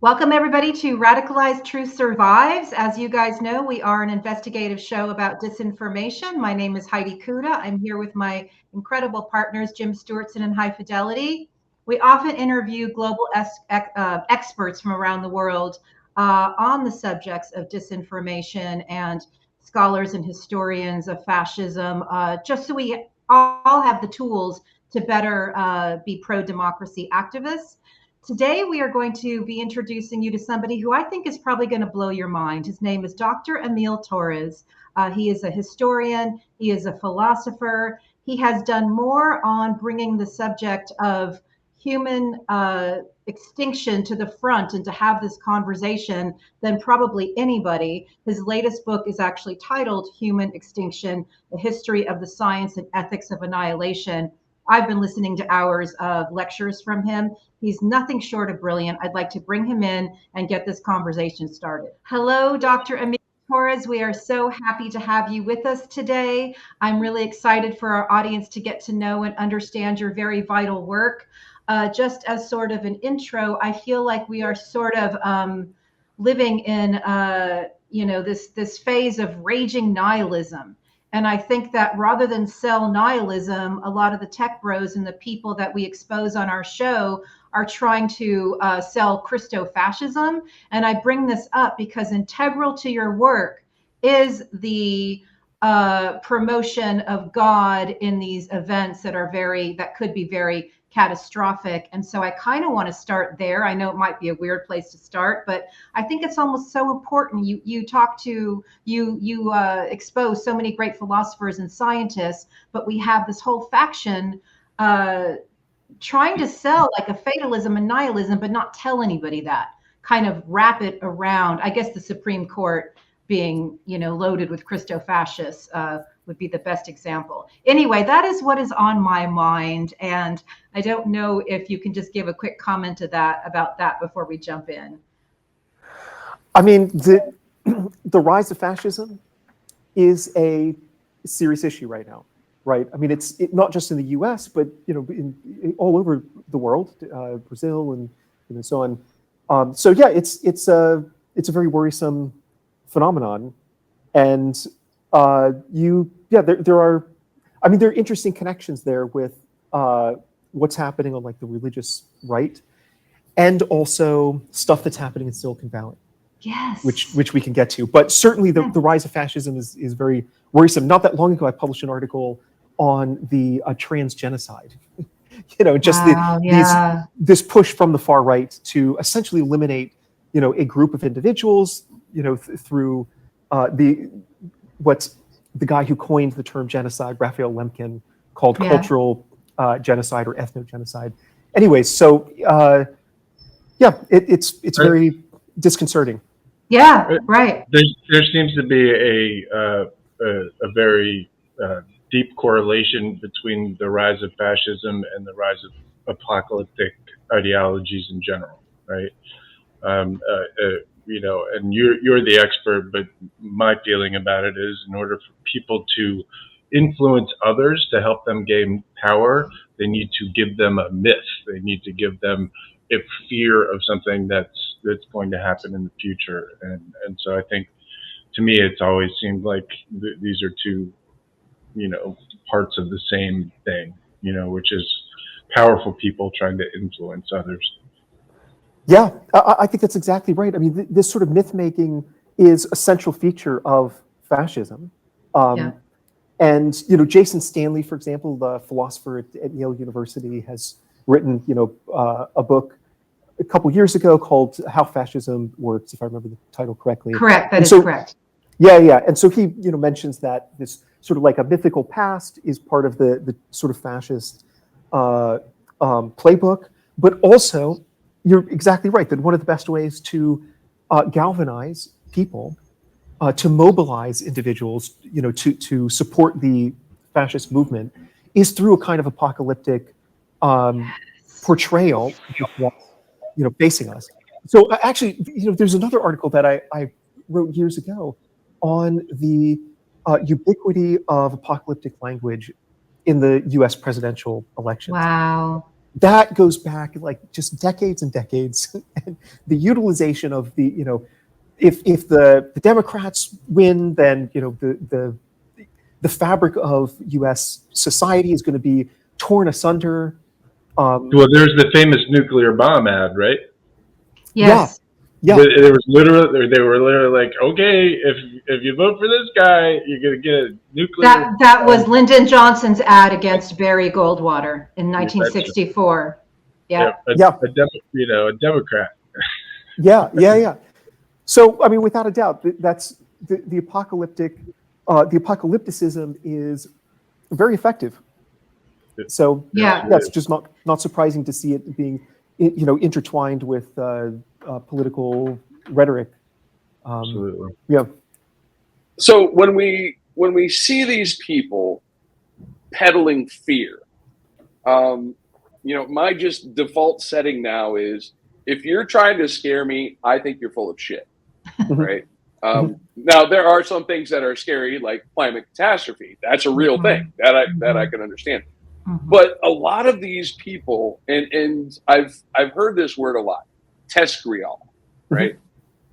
Welcome, everybody, to Radicalized Truth Survives. As you guys know, we are an investigative show about disinformation. My name is Heidi Kuda. I'm here with my incredible partners, Jim Stewartson and High Fidelity. We often interview global experts from around the world on the subjects of disinformation and scholars and historians of fascism, just so we all have the tools to better be pro-democracy activists. Today, we are going to be introducing you to somebody who I think is probably going to blow your mind. His name is Dr. Émile Torres. He is a historian, he is a philosopher. He has done more on bringing the subject of human extinction to the front and to have this conversation than probably anybody. His latest book is actually titled Human Extinction, A History of the Science and Ethics of Annihilation. I've been listening to hours of lectures from him. He's nothing short of brilliant. I'd like to bring him in and get this conversation started. Hello, Dr. Émile Torres. We are so happy to have you with us today. I'm really excited for our audience to get to know and understand your very vital work. Just as sort of an intro, I feel like we are sort of living in, this phase of raging nihilism. And I think that rather than sell nihilism, a lot of the tech bros and the people that we expose on our show are trying to sell Christo-fascism. And I bring this up because integral to your work is the promotion of God in these events that could be very catastrophic. And so I kind of want to start there. I know it might be a weird place to start, but I think it's almost so important. You expose so many great philosophers and scientists, but we have this whole faction trying to sell like a fatalism and nihilism, but not tell anybody that, kind of wrap it around. I guess the Supreme Court being, loaded with Christo-fascists would be the best example. Anyway, that is what is on my mind. And I don't know if you can just give a quick comment about that before we jump in. I mean, the rise of fascism is a serious issue right now, right? I mean, it's not just in the U.S., but all over the world, Brazil and so on. So yeah, it's a very worrisome phenomenon, and there are interesting connections there with what's happening on like the religious right, and also stuff that's happening in Silicon Valley. Yes. Which we can get to. But certainly the rise of fascism is very worrisome. Not that long ago, I published an article on the trans genocide. This push from the far right to essentially eliminate, a group of individuals, through what's the guy who coined the term genocide, Raphael Lemkin, called cultural genocide or ethnogenocide. Anyways, so it's very disconcerting. Yeah, right. There seems to be a very deep correlation between the rise of fascism and the rise of apocalyptic ideologies in general, right? And you're the expert, but my feeling about it is, in order for people to influence others to help them gain power, they need to give them a myth. They need to give them a fear of something that's going to happen in the future. And so I think, to me, it's always seemed like these are two, parts of the same thing, which is powerful people trying to influence others. Yeah, I think that's exactly right. I mean, this sort of myth-making is a central feature of fascism. And, Jason Stanley, for example, the philosopher at Yale University, has written, a book a couple years ago called How Fascism Works, if I remember the title correctly. Correct, that is correct. Yeah. And so he, mentions that this sort of like a mythical past is part of the sort of fascist playbook, but also, you're exactly right, that one of the best ways to galvanize people, to mobilize individuals, to support the fascist movement, is through a kind of apocalyptic portrayal of what's, facing us. So actually, there's another article that I wrote years ago on the ubiquity of apocalyptic language in the U.S. presidential election. Wow. that goes back like just decades and decades. And the utilization of the, if the Democrats win, then the fabric of U.S. society is going to be torn asunder. Well, there's the famous nuclear bomb ad, right? Yes. Yeah. They were literally like, okay, if you vote for this guy, you're gonna get a nuclear. That was Lyndon Johnson's ad against Barry Goldwater in 1964. Yeah. A Democrat. Yeah. So, I mean, without a doubt, that's the apocalypticism is very effective. So Yeah. that's just not surprising to see it being, intertwined with political rhetoric. Absolutely. Yeah. So when we see these people peddling fear, my just default setting now is, if you're trying to scare me, I think you're full of shit, right? Now there are some things that are scary, like climate catastrophe. That's a real thing that I can understand. But a lot of these people, and I've heard this word a lot, TESCREAL, right?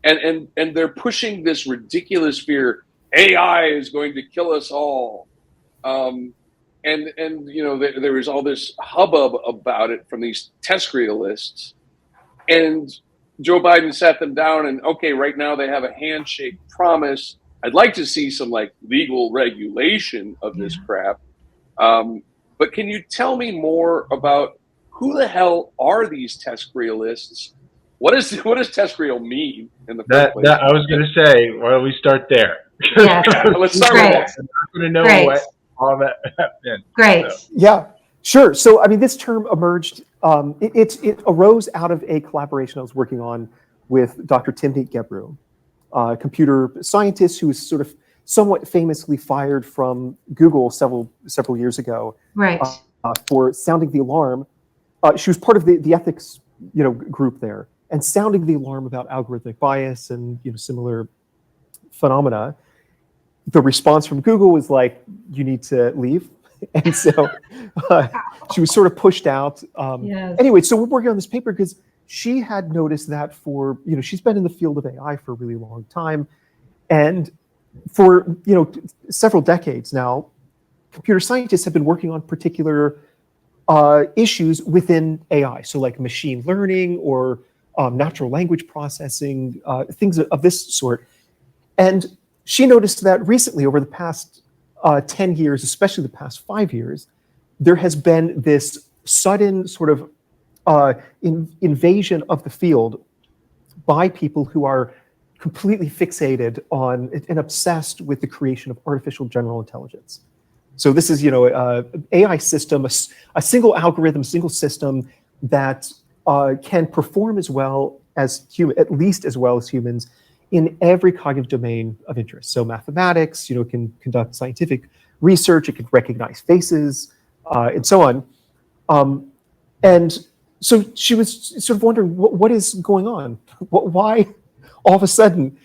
And they're pushing this ridiculous fear. AI is going to kill us all. There was all this hubbub about it from these TESCREALists. And Joe Biden sat them down and, okay, right now they have a handshake promise. I'd like to see some like legal regulation of this crap. But can you tell me more about who the hell are these TESCREALists? What does TESCREAL mean in the first place? I was going to say, why don't we start there? Yeah. Let's start with that. I'm not going to know what all that meant. Great. So. Yeah, sure. So, I mean, this term emerged, it arose out of a collaboration I was working on with Dr. Timnit Gebru, a computer scientist who was sort of somewhat famously fired from Google several years ago, Right. For sounding the alarm. She was part of the ethics group there, and sounding the alarm about algorithmic bias and similar phenomena. The response from Google was like, "You need to leave," and so she was sort of pushed out. Yes. Anyway, so we're working on this paper because she had noticed that for she's been in the field of AI for a really long time, and for several decades now, computer scientists have been working on particular issues within AI, so like machine learning or natural language processing, things of this sort. And she noticed that recently, over the past 10 years, especially the past 5 years, there has been this sudden sort of invasion of the field by people who are completely fixated on and obsessed with the creation of artificial general intelligence. So this is, AI system, a single algorithm, single system that can perform as well as at least as well as humans in every cognitive domain of interest. So mathematics, it can conduct scientific research, it can recognize faces, and so on. And so she was sort of wondering, what is going on? Why all of a sudden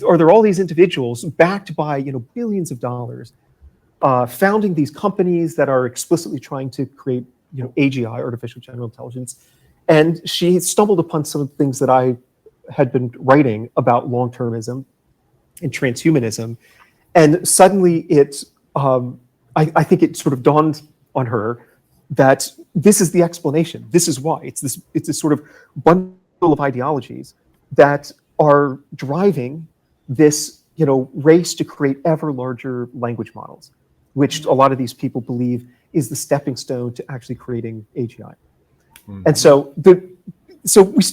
are there all these individuals backed by billions of dollars, founding these companies that are explicitly trying to create AGI, artificial general intelligence? And she stumbled upon some of the things that I had been writing about long-termism and transhumanism, and suddenly I think it sort of dawned on her that this is the explanation. This is why it's this sort of bundle of ideologies that are driving this race to create ever larger language models, which a lot of these people believe is the stepping stone to actually creating AGI. And so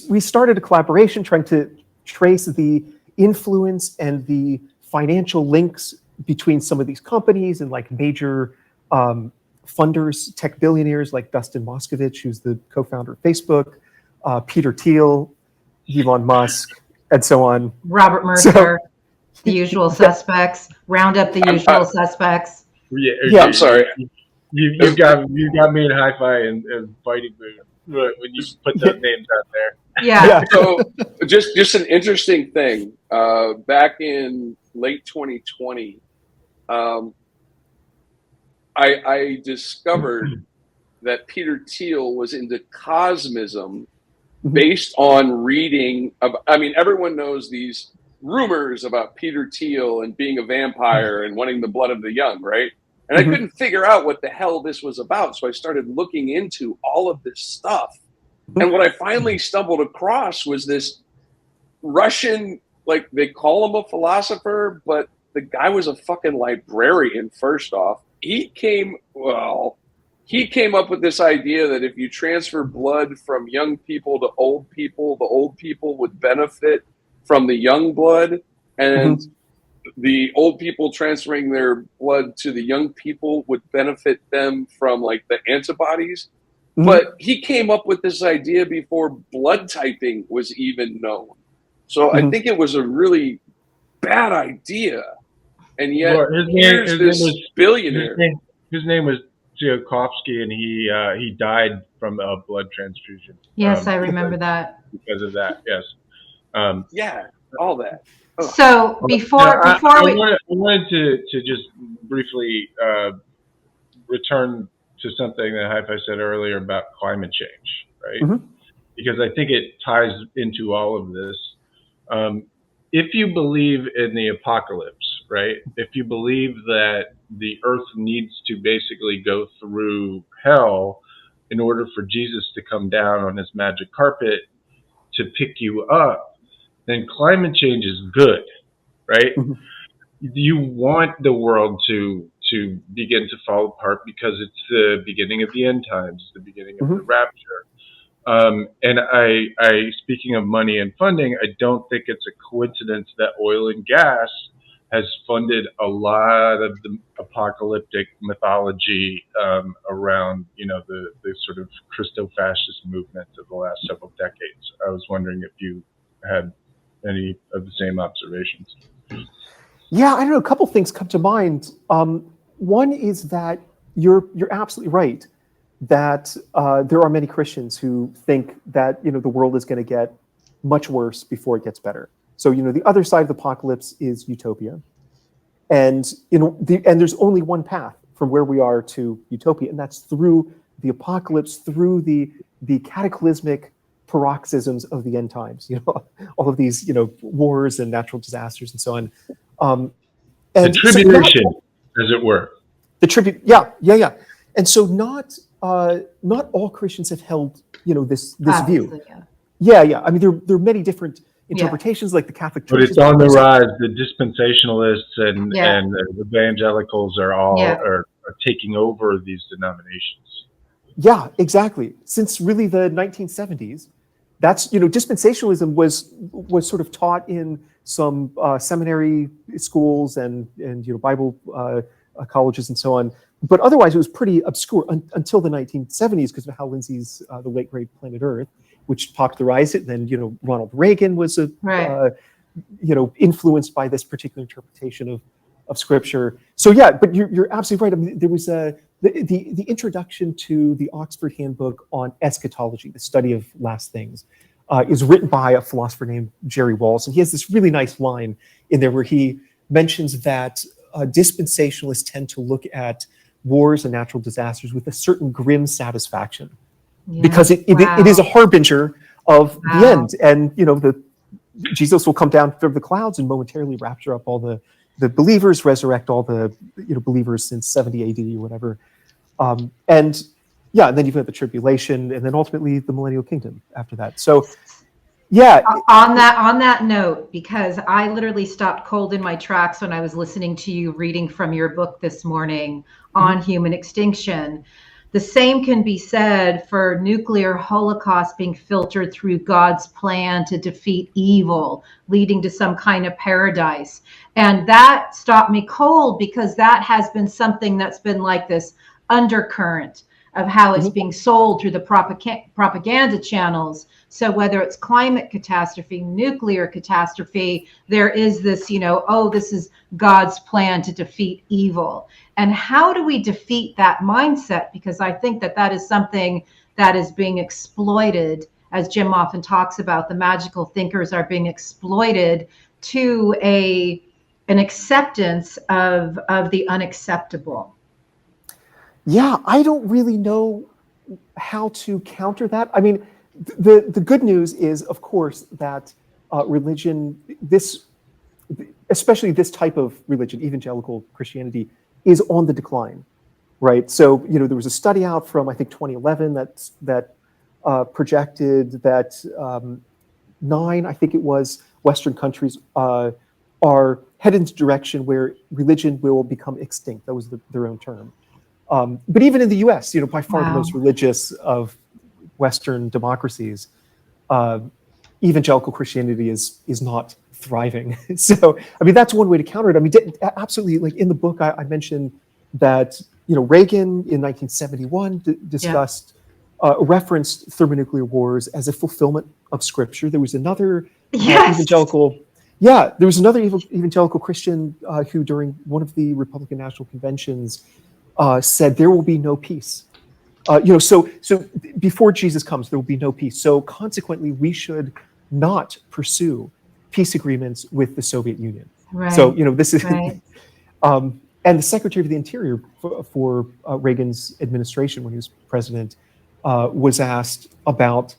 we started a collaboration trying to trace the influence and the financial links between some of these companies and like major funders, tech billionaires like Dustin Moskovich, who's the co-founder of Facebook, Peter Thiel, Elon Musk, and so on. Robert Mercer, the usual suspects. Round up the usual suspects. Yeah, I'm sorry. You got me in hi-fi and fighting mood when you put those names out there. Yeah. So just an interesting thing. Back in late 2020, I discovered that Peter Thiel was into cosmism based on reading of, I mean, everyone knows these rumors about Peter Thiel and being a vampire and wanting the blood of the young, right? And I couldn't figure out what the hell this was about. So I started looking into all of this stuff. And what I finally stumbled across was this Russian, like they call him a philosopher, but the guy was a fucking librarian, first off. He came up with this idea that if you transfer blood from young people to old people, the old people would benefit from the young blood, and the old people transferring their blood to the young people would benefit them from like the antibodies. But he came up with this idea before blood typing was even known. So I think it was a really bad idea. And yet here's this billionaire. His name was Tsiolkovsky, and he died from a blood transfusion. Yes, I remember that. Because of that, yes. Yeah, all that. Oh. So I wanted to just briefly return to something that Hi-Fi said earlier about climate change, right? Because I think it ties into all of this. If you believe in the apocalypse, right? If you believe that the earth needs to basically go through hell in order for Jesus to come down on his magic carpet to pick you up, then climate change is good, right? You want the world to begin to fall apart because it's the beginning of the end times, the beginning of the rapture. And I, speaking of money and funding, I don't think it's a coincidence that oil and gas has funded a lot of the apocalyptic mythology around, the sort of Christo-fascist movement of the last several decades. I was wondering if you had any of the same observations. Yeah, I don't know. A couple things come to mind. One is that you're absolutely right that there are many Christians who think that the world is going to get much worse before it gets better. So the other side of the apocalypse is utopia, and and there's only one path from where we are to utopia, and that's through the apocalypse, through the cataclysmic paroxysms of the end times. All of these wars and natural disasters and so on. And the tribulation, as it were. The tribute, yeah. And so not all Christians have held this view. Yeah. I mean, there are many different interpretations, like the Catholic Church. But it's on the rise. The dispensationalists and the evangelicals are all are taking over these denominations. Yeah, exactly. Since really the 1970s, that's dispensationalism was sort of taught in some seminary schools and Bible colleges and so on. But otherwise, it was pretty obscure until the 1970s because of Hal Lindsey's The Late Great Planet Earth, which popularized it. And then Ronald Reagan was influenced by this particular interpretation of Scripture. So yeah, but you're absolutely right. I mean, there was the introduction to the Oxford Handbook on Eschatology, the study of last things, is written by a philosopher named Jerry Walls, and he has this really nice line in there where he mentions that dispensationalists tend to look at wars and natural disasters with a certain grim satisfaction, because it is a harbinger of the end, and Jesus will come down through the clouds and momentarily rapture up all the believers, resurrect all the believers since 70 AD or whatever, and then you've got the tribulation, and then ultimately the millennial kingdom after that. So yeah. On that note, because I literally stopped cold in my tracks when I was listening to you reading from your book this morning on human extinction. The same can be said for nuclear holocaust being filtered through God's plan to defeat evil, leading to some kind of paradise. And that stopped me cold because that has been something that's been like this undercurrent of how it's being sold through the propaganda channels. So whether it's climate catastrophe, nuclear catastrophe, there is this, this is God's plan to defeat evil. And how do we defeat that mindset? Because I think that is something that is being exploited, as Jim often talks about. The magical thinkers are being exploited to an acceptance of the unacceptable. Yeah, I don't really know how to counter that. I mean, the good news is, of course, that religion, especially this type of religion, evangelical Christianity, is on the decline, right? So, there was a study out from, I think, 2011 that projected that 9, I think it was, Western countries are headed into a direction where religion will become extinct. That was their own term. But even in the US, by far the most religious of Western democracies, evangelical Christianity is not thriving. So, I mean, that's one way to counter it. I mean, absolutely, like in the book, I mentioned that, Reagan in 1971 discussed, referenced thermonuclear wars as a fulfillment of scripture. There was another evangelical Christian who, during one of the Republican National Conventions, said there will be no peace. So before Jesus comes, there will be no peace. So consequently, we should not pursue peace agreements with the Soviet Union. Right. So, this is, Right. And the Secretary of the Interior for Reagan's administration, when he was president, was asked about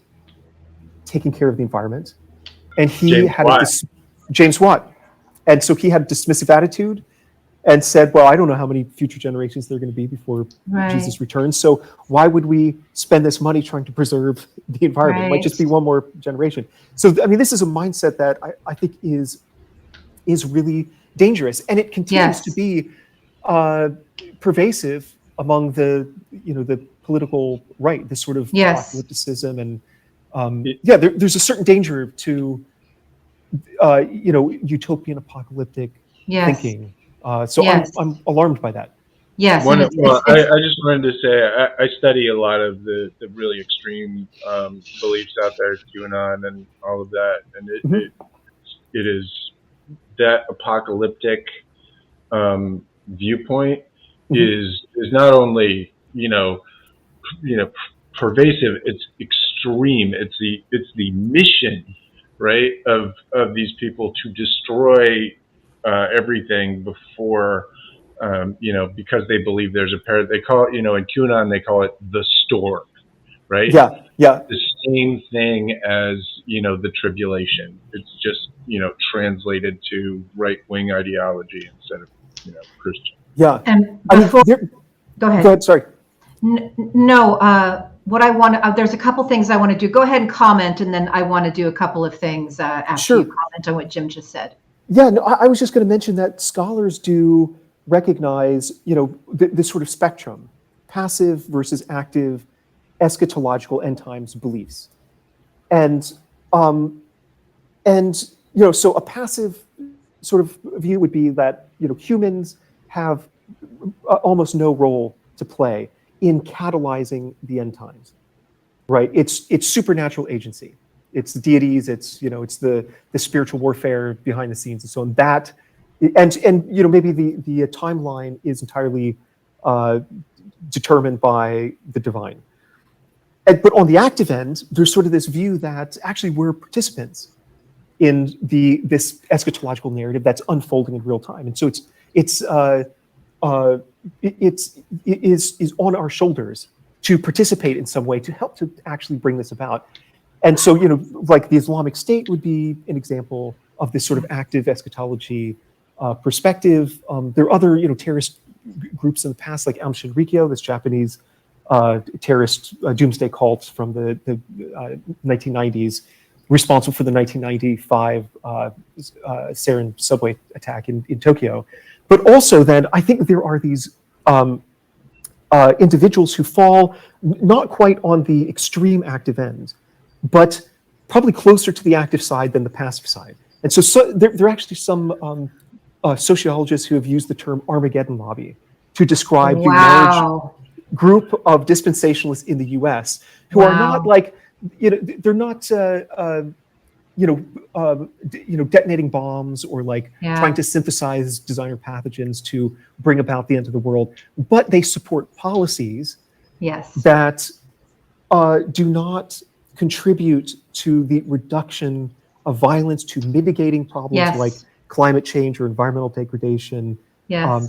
taking care of the environment, and he had James Watt, and so he had a dismissive attitude and said, well, I don't know how many future generations there are going to be before Jesus returns, so why would we spend this money trying to preserve the environment? It might just be one more generation. So, I mean, this is a mindset that I think is really dangerous, and it continues to be pervasive among the political right, this sort of apocalypticism, and there's a certain danger to utopian apocalyptic thinking. So I'm alarmed by that. Yes. I just wanted to say I study a lot of the really extreme beliefs out there, QAnon and all of that, and it is that apocalyptic viewpoint is not only pervasive, it's extreme. It's the mission, right, of these people to destroy everything before, because they believe there's a they call it, in QAnon they call it the storm, right? Yeah. The same thing as the tribulation. It's just translated to right-wing ideology instead of Christian. Yeah. And go ahead. Go ahead. Sorry. No. What I want to, there's a couple things I want to do. Go ahead and comment, and then I want to do a couple of things after you comment on what Jim just said. Yeah, no, I was just going to mention that scholars do recognize, this sort of spectrum, passive versus active eschatological end times beliefs. And so a passive sort of view would be that, humans have almost no role to play in catalyzing the end times, right? It's supernatural agency. It's the deities. It's it's the spiritual warfare behind the scenes and so on. That, and maybe the timeline is entirely determined by the divine. But on the active end, there's sort of this view that actually we're participants in this eschatological narrative that's unfolding in real time, and so it's on our shoulders to participate in some way to help to actually bring this about. And so, like the Islamic State would be an example of this sort of active eschatology perspective. There are other, terrorist groups in the past, like Aum Shinrikyo, this Japanese terrorist doomsday cult from the 1990s, responsible for the 1995 sarin subway attack in Tokyo. But also then, I think there are these individuals who fall not quite on the extreme active end, but probably closer to the active side than the passive side. And so there are actually some sociologists who have used the term Armageddon lobby to describe the large group of dispensationalists in the US who are not like, they're not, detonating bombs or like trying to synthesize designer pathogens to bring about the end of the world, but they support policies that do not contribute to the reduction of violence, to mitigating problems like climate change or environmental degradation.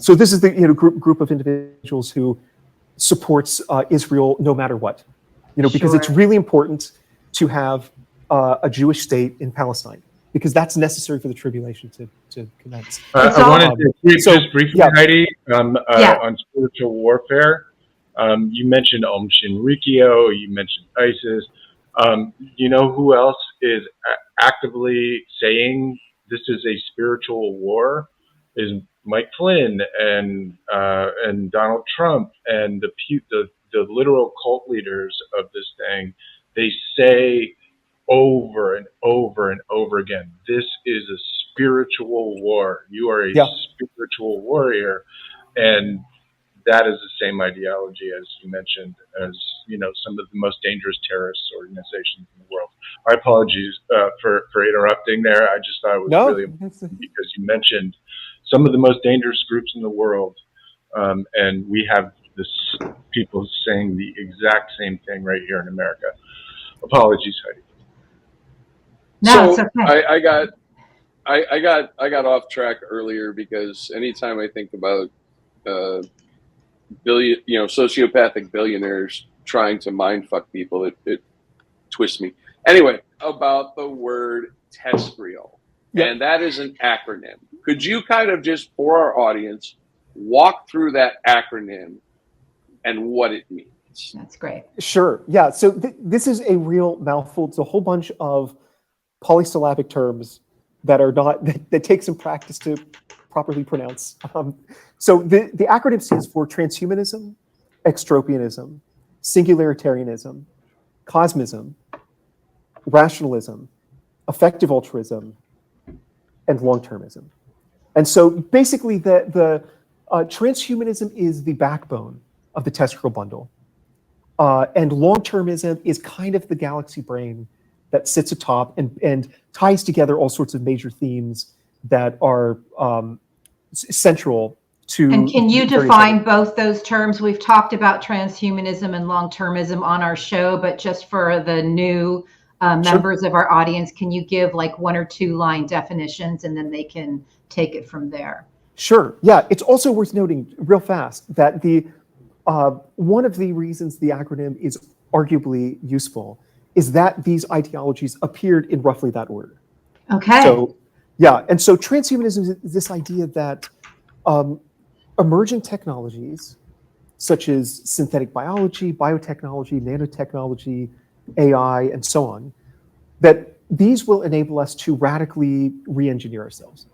So this is the group of individuals who supports Israel no matter what. because it's Sure. really important to have a Jewish state in Palestine, because that's necessary for the tribulation to commence. It's I all- wanted to just briefly, yeah. Heidi, Yeah. on spiritual warfare. You mentioned Om Shinrikyo, you mentioned ISIS. You know who else is actively saying this is a spiritual war? Is Mike Flynn and Donald Trump and the literal cult leaders of this thing. They say over and over and over again, this is a spiritual war. You are a spiritual warrior, and that is the same ideology, as you mentioned, as some of the most dangerous terrorist organizations in the world. My apologies for interrupting there. I just thought it was really important because you mentioned some of the most dangerous groups in the world, and we have people saying the exact same thing right here in America. Apologies, Heidi. No, it's okay. I got off track earlier because anytime I think about sociopathic billionaires trying to mind fuck people, it twists me. Anyway, about the word TESCREAL, and that is an acronym. Could you kind of just, for our audience, walk through that acronym and what it means? That's great. Sure. Yeah. So this is a real mouthful. It's a whole bunch of polysyllabic terms that are not that take some practice to properly pronounce. So the acronym stands for transhumanism, extropianism, singularitarianism, cosmism, rationalism, effective altruism, and long-termism. And so basically the transhumanism is the backbone of the TESCREAL bundle. And long-termism is kind of the galaxy brain that sits atop and ties together all sorts of major themes that are central to. And can you define both those terms? We've talked about transhumanism and long-termism on our show, but just for the new members of our audience, can you give like 1 or 2 line definitions, and then they can take it from there? Sure. Yeah. It's also worth noting real fast that one of the reasons the acronym is arguably useful is that these ideologies appeared in roughly that order. Okay. So, yeah. And so transhumanism is this idea that emerging technologies, such as synthetic biology, biotechnology, nanotechnology, AI, and so on, that these will enable us to radically re-engineer ourselves.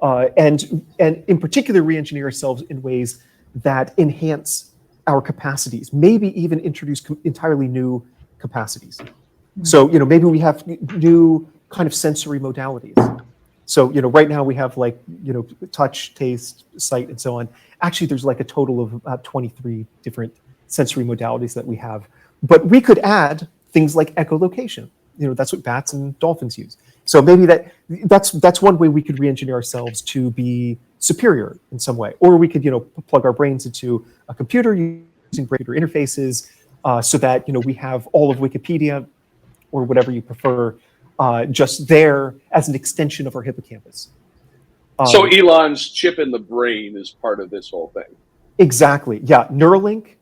And in particular, re-engineer ourselves in ways that enhance our capacities, maybe even introduce entirely new capacities. So, maybe we have new kind of sensory modalities. So, right now we have like, touch, taste, sight, and so on. Actually, there's like a total of about 23 different sensory modalities that we have. But we could add things like echolocation. That's what bats and dolphins use. So maybe that's one way we could re-engineer ourselves to be superior in some way. Or we could, plug our brains into a computer using computer interfaces so that, we have all of Wikipedia or whatever you prefer just there as an extension of our hippocampus. So Elon's chip in the brain is part of this whole thing. Exactly. Yeah. Neuralink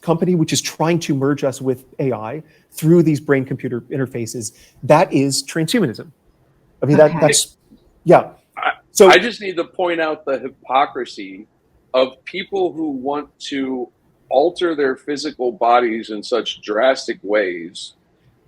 company, which is trying to merge us with AI through these brain-computer interfaces, that is transhumanism. I mean, that's, yeah. So I just need to point out the hypocrisy of people who want to alter their physical bodies in such drastic ways,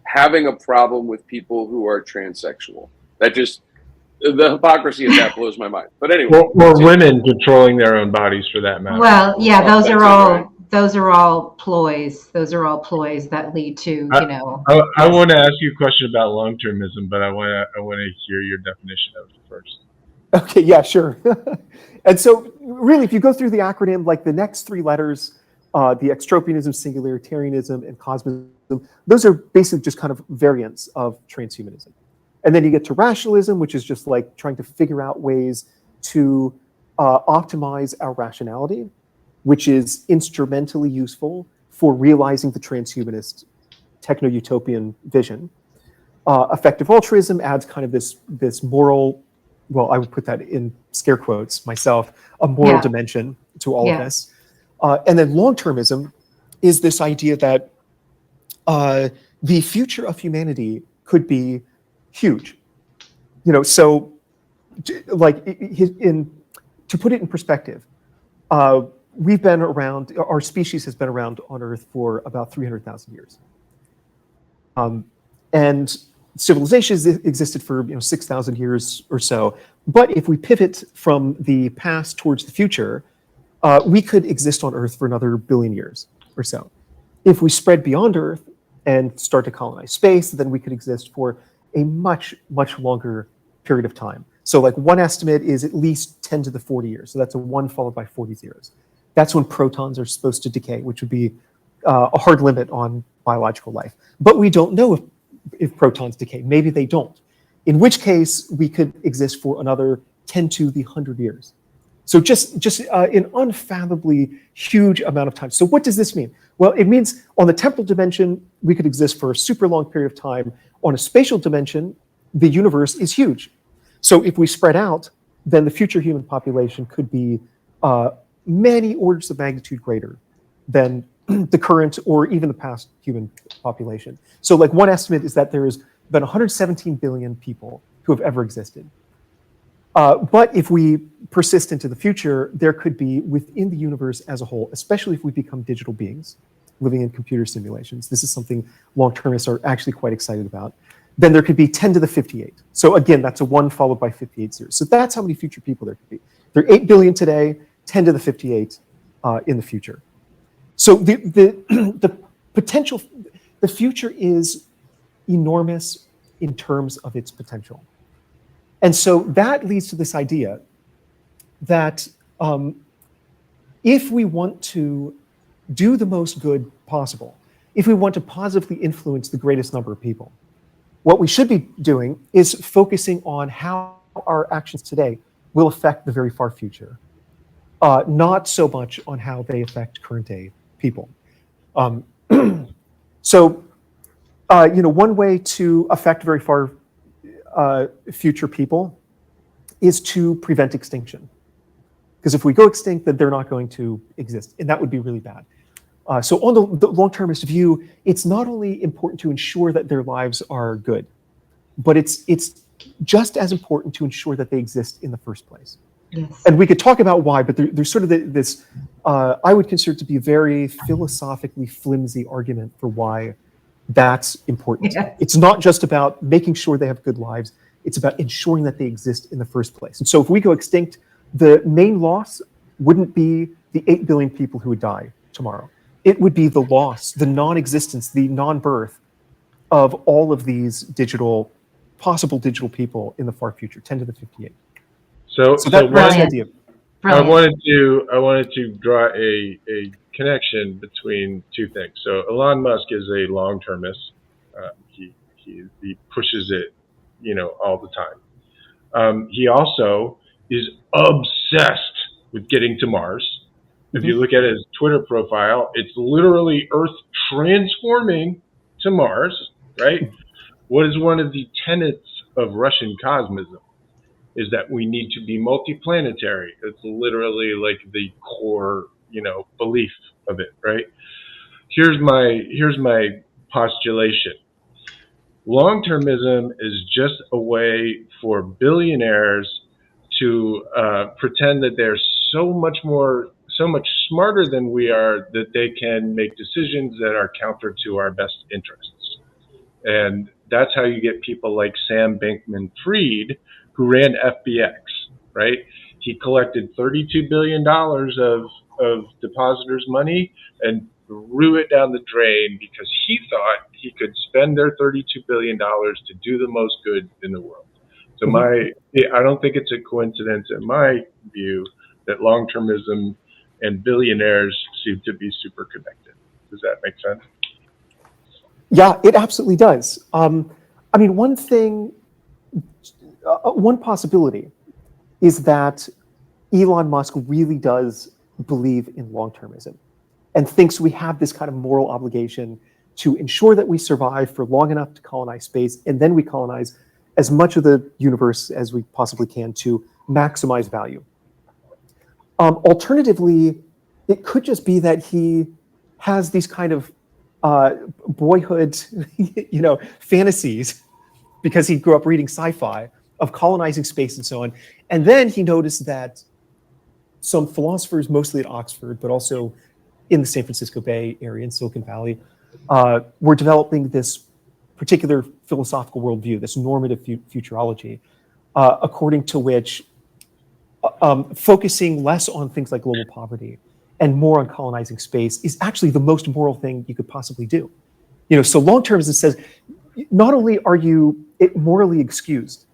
having a problem with people who are transsexual. The hypocrisy of that blows my mind. But anyway. Or women controlling their own bodies for that matter. Well, yeah, those are all ploys. Those are all ploys that lead to, I want to ask you a question about long-termism, but I want to hear your definition of it first. Okay, yeah, sure. And so really, if you go through the acronym, like the next 3 letters, the extropianism, singularitarianism, and cosmism, those are basically just kind of variants of transhumanism. And then you get to rationalism, which is just like trying to figure out ways to optimize our rationality, which is instrumentally useful for realizing the transhumanist techno-utopian vision. Effective altruism adds kind of this moral, well, I would put that in scare quotes myself, a moral dimension to all of this. And then long-termism is this idea that the future of humanity could be huge. You know, so like to put it in perspective, we've been around, our species has been around on Earth for about 300,000 years. And civilizations existed for 6,000 years or so. But if we pivot from the past towards the future, we could exist on Earth for another billion years or so. If we spread beyond Earth and start to colonize space, then we could exist for a much, much longer period of time. So like one estimate is at least 10 to the 40 years. So that's a 1 followed by 40 zeros. That's when protons are supposed to decay, which would be a hard limit on biological life. But we don't know if protons decay. Maybe they don't. In which case, we could exist for another 10 to the 100 years. So just an unfathomably huge amount of time. So what does this mean? Well, it means on the temporal dimension, we could exist for a super long period of time. On a spatial dimension, the universe is huge. So if we spread out, then the future human population could be many orders of magnitude greater than the current or even the past human population. So like one estimate is that there's been 117 billion people who have ever existed. But if we persist into the future, there could be within the universe as a whole, especially if we become digital beings living in computer simulations. This is something long-termists are actually quite excited about. Then there could be 10 to the 58. So again, that's a 1 followed by 58 zeros. So that's how many future people there could be. There are 8 billion today, 10 to the 58 in the future. So the potential, the future is enormous in terms of its potential. And so that leads to this idea that if we want to do the most good possible, if we want to positively influence the greatest number of people, what we should be doing is focusing on how our actions today will affect the very far future, not so much on how they affect current day people. So, one way to affect very far future people is to prevent extinction. Because if we go extinct, then they're not going to exist, and that would be really bad. So on the long-termist view, it's not only important to ensure that their lives are good, but it's just as important to ensure that they exist in the first place. Yes. And we could talk about why, but there's sort of this, I would consider it to be a very philosophically flimsy argument for why that's important. Yeah. It's not just about making sure they have good lives, it's about ensuring that they exist in the first place. And so if we go extinct, the main loss wouldn't be the 8 billion people who would die tomorrow. It would be the loss, the non-existence, the non-birth of all of these possible digital people in the far future, 10 to the 58. So that's the idea. Brilliant. I wanted to draw a connection between two things. So Elon Musk is a long-termist. He pushes it, all the time. He also is obsessed with getting to Mars. If you look at his Twitter profile, it's literally Earth transforming to Mars, right? What is one of the tenets of Russian cosmism is that we need to be multiplanetary. It's literally like the core, belief of it, right? Here's my postulation. Long-termism is just a way for billionaires to pretend that they're so much smarter than we are, that they can make decisions that are counter to our best interests. And that's how you get people like Sam Bankman-Fried, who ran FBX, right? He collected $32 billion of depositors' money and threw it down the drain because he thought he could spend their $32 billion to do the most good in the world. So I don't think it's a coincidence in my view that long-termism and billionaires seem to be super connected. Does that make sense? Yeah, it absolutely does. One possibility is that Elon Musk really does believe in long-termism and thinks we have this kind of moral obligation to ensure that we survive for long enough to colonize space, and then we colonize as much of the universe as we possibly can to maximize value. Alternatively, it could just be that he has these kind of boyhood, fantasies, because he grew up reading sci-fi of colonizing space and so on. And then he noticed that some philosophers, mostly at Oxford, but also in the San Francisco Bay Area in Silicon Valley, were developing this particular philosophical worldview, this normative futurology, according to which focusing less on things like global poverty and more on colonizing space is actually the most moral thing you could possibly do. So long-termism says, not only are you morally excused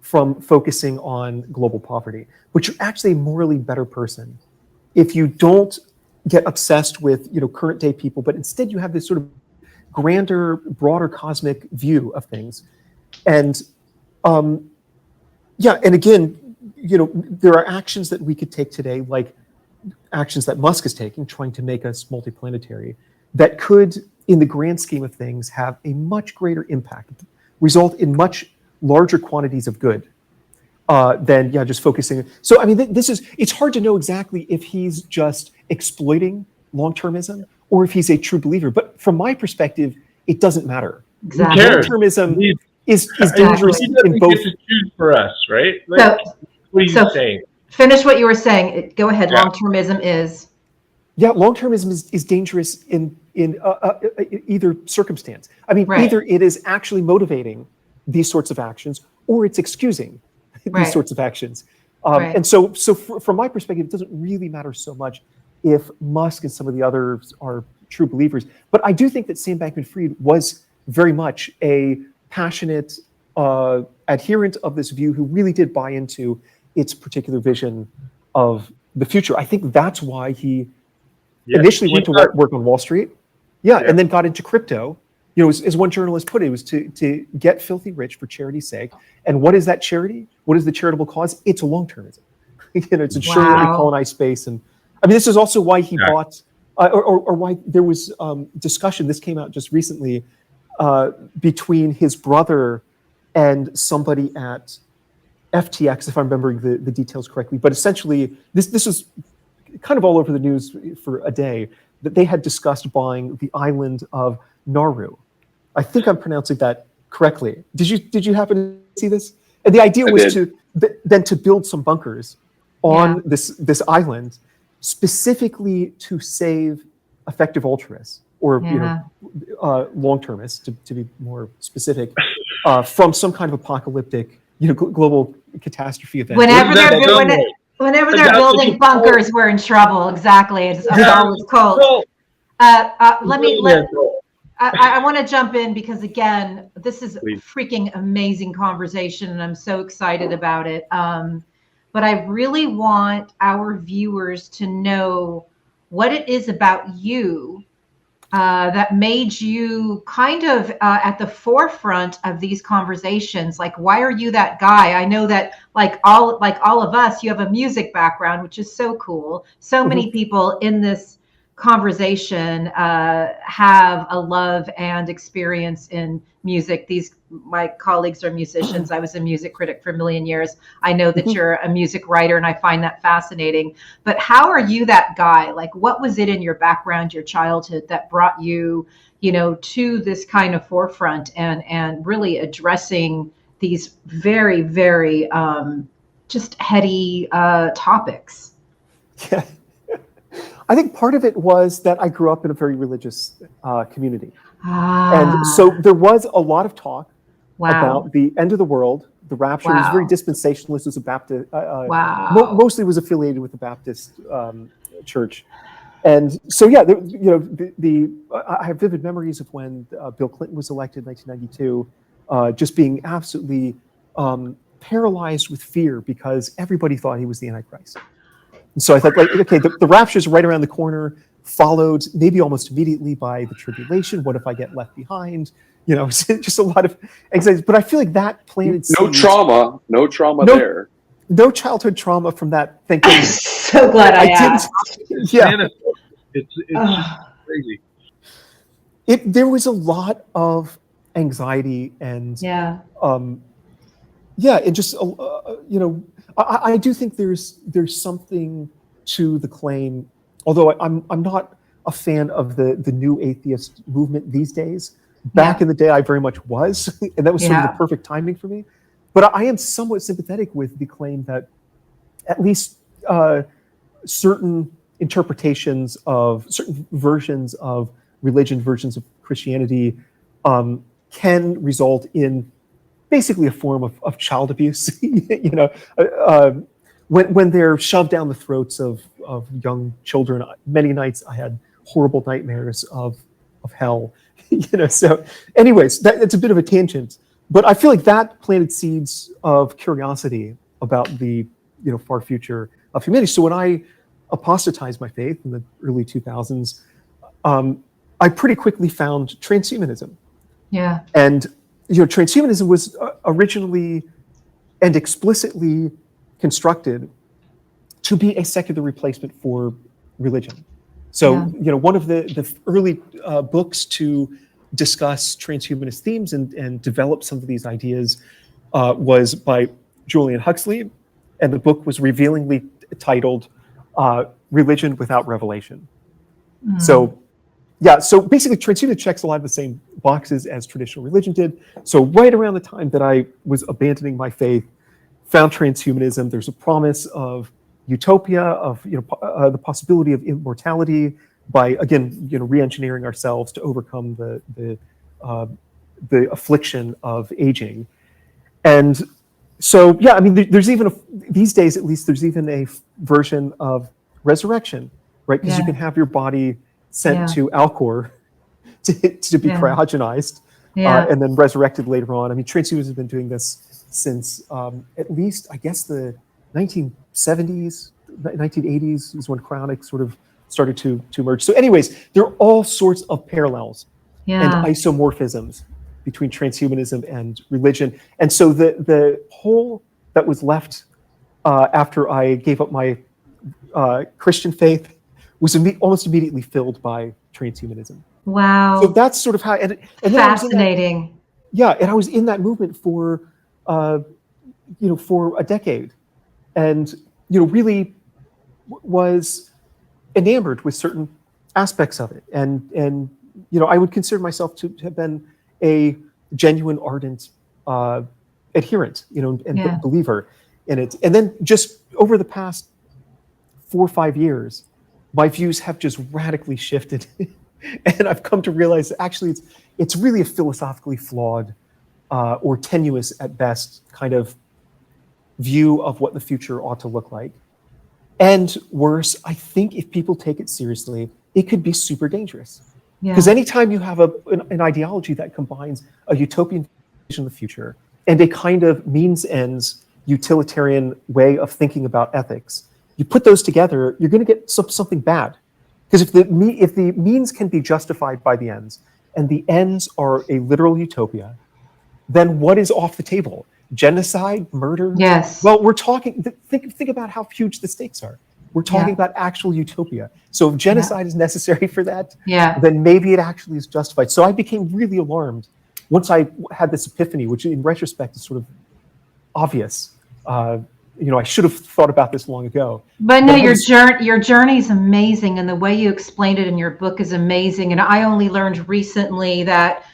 from focusing on global poverty, but you're actually a morally better person if you don't get obsessed with current day people, but instead you have this sort of grander, broader cosmic view of things. And and again, there are actions that we could take today, like actions that Musk is taking, trying to make us multiplanetary, that could, in the grand scheme of things, have a much greater impact, result in much larger quantities of good than just focusing. So I mean, it's hard to know exactly if he's just exploiting long-termism or if he's a true believer. But from my perspective, it doesn't matter. Exactly. Long-termism is dangerous in both. He gets to choose for us, right? Like, what are you saying? Finish what you were saying. Go ahead. Yeah. Long-termism is. Yeah, long-termism is dangerous in either circumstance. I mean, either it is actually motivating these sorts of actions, or it's excusing these sorts of actions. And so from my perspective, it doesn't really matter so much if Musk and some of the others are true believers. But I do think that Sam Bankman-Fried was very much a passionate adherent of this view who really did buy into its particular vision of the future. I think that's why he initially went to work on Wall Street. And then got into crypto. As one journalist put it, was to get filthy rich for charity's sake. And what is that charity? What is the charitable cause? It's a long-termism. It's ensuring that we colonize space. And I mean, this is also why he bought, or why there was discussion. This came out just recently between his brother and somebody at FTX, if I'm remembering the details correctly. But essentially, this was kind of all over the news for a day, that they had discussed buying the island of Nauru. I think I'm pronouncing that correctly. Did you happen to see this? And the idea was to build some bunkers on this island, specifically to save effective altruists, or long-termists, to be more specific, from some kind of apocalyptic, global catastrophe event. Whenever they're building bunkers, we're in trouble. Exactly. It's always cold. I want to jump in because, again, this is a freaking amazing conversation, and I'm so excited about it. But I really want our viewers to know what it is about you that made you kind of at the forefront of these conversations. Like, why are you that guy? I know that like all of us, you have a music background, which is so cool. So many people in this conversation have a love and experience in music. My colleagues are musicians. I was a music critic for a million years. I know that you're a music writer, and I find that fascinating. But how are you that guy? Like, what was it in your background, your childhood, that brought you, to this kind of forefront and really addressing these very, very just heady topics? Yeah. I think part of it was that I grew up in a very religious community. And so there was a lot of talk about the end of the world, the rapture. It was very dispensationalist. It was a Baptist, mostly was affiliated with the Baptist church. And so, I have vivid memories of when Bill Clinton was elected in 1992, just being absolutely paralyzed with fear because everybody thought he was the Antichrist. And so I thought, the rapture is right around the corner, followed maybe almost immediately by the tribulation. What if I get left behind? Just a lot of anxiety. But I feel like that planted seeds. No trauma there. No childhood trauma from that. Thank goodness. So glad I asked. It's just crazy. There was a lot of anxiety and and just I do think there's something to the claim, although I'm not a fan of the new atheist movement these days. Back in the day, I very much was, and that was sort of the perfect timing for me. But I am somewhat sympathetic with the claim that at least certain interpretations of certain versions of religion, versions of Christianity, can result in basically a form of child abuse. You know, when they're shoved down the throats of young children. Many nights I had horrible nightmares of hell. You know, so anyways, it's a bit of a tangent, but I feel like that planted seeds of curiosity about the far future of humanity. So when I apostatized my faith in the early 2000s, I pretty quickly found transhumanism. Yeah. And transhumanism was originally and explicitly constructed to be a secular replacement for religion. So, one of the early books to discuss transhumanist themes and develop some of these ideas was by Julian Huxley, and the book was revealingly titled Religion Without Revelation. So basically transhumanism checks a lot of the same boxes as traditional religion did. So right around the time that I was abandoning my faith, found transhumanism. There's a promise of utopia, of the possibility of immortality by, again, re-engineering ourselves to overcome the affliction of aging. And so, I mean, there's even these days, at least, there's even a version of resurrection, right? Because you can have your body sent to Alcor to be cryogenized and then resurrected later on. I mean, transhumanism has been doing this since at least, I guess, the 1970s, 1980s is when cryonics sort of started to emerge. So anyways, there are all sorts of parallels and isomorphisms between transhumanism and religion. And so the hole that was left after I gave up my Christian faith was almost immediately filled by transhumanism. Wow. So that's sort of how, and fascinating. And I was in that movement for for a decade, and really was enamored with certain aspects of it, and I would consider myself to have been a genuine, ardent adherent, and believer in it. And then just over the past 4 or 5 years, my views have just radically shifted, and I've come to realize that actually it's really a philosophically flawed or tenuous at best kind of view of what the future ought to look like. And worse, I think if people take it seriously, it could be super dangerous. Because anytime you have an ideology that combines a utopian vision of the future and a kind of means ends utilitarian way of thinking about ethics, you put those together, you're going to get something bad. Because if the means can be justified by the ends, and the ends are a literal utopia, then what is off the table? Genocide, murder? Yes. Well, we're talking, think about how huge the stakes are. We're talking about actual utopia. So if genocide is necessary for that, then maybe it actually is justified. So I became really alarmed once I had this epiphany, which in retrospect is sort of obvious. I should have thought about this long ago. But no, your journey is amazing, and the way you explained it in your book is amazing. And I only learned recently that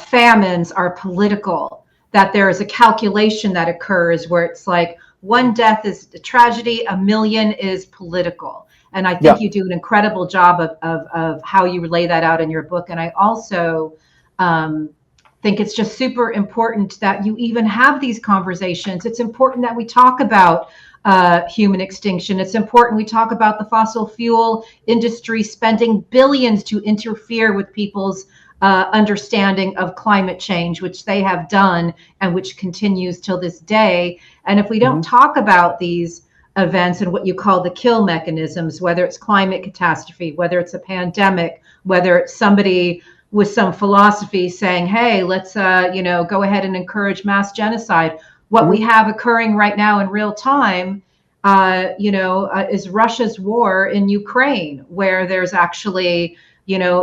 famines are political, that there is a calculation that occurs where it's like one death is a tragedy, 1 million is political. And I think you do an incredible job of how you lay that out in your book. And I also think it's just super important that you even have these conversations. It's important that we talk about human extinction. It's important we talk about the fossil fuel industry spending billions to interfere with people's understanding of climate change, which they have done and which continues till this day. And if we don't talk about these events and what you call the kill mechanisms, whether it's climate catastrophe, whether it's a pandemic, whether it's somebody with some philosophy saying, hey, let's go ahead and encourage mass genocide. What we have occurring right now in real time is Russia's war in Ukraine, where there's actually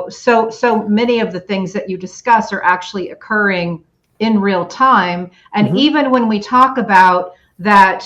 so many of the things that you discuss are actually occurring in real time. And even when we talk about that,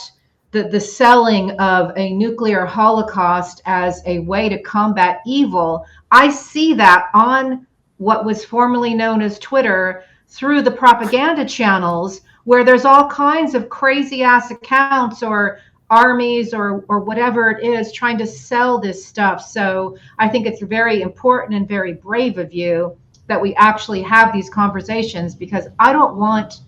the selling of a nuclear holocaust as a way to combat evil. I see that on what was formerly known as Twitter through the propaganda channels, where there's all kinds of crazy ass accounts or armies or whatever it is trying to sell this stuff. So I think it's very important and very brave of you that we actually have these conversations, because I don't want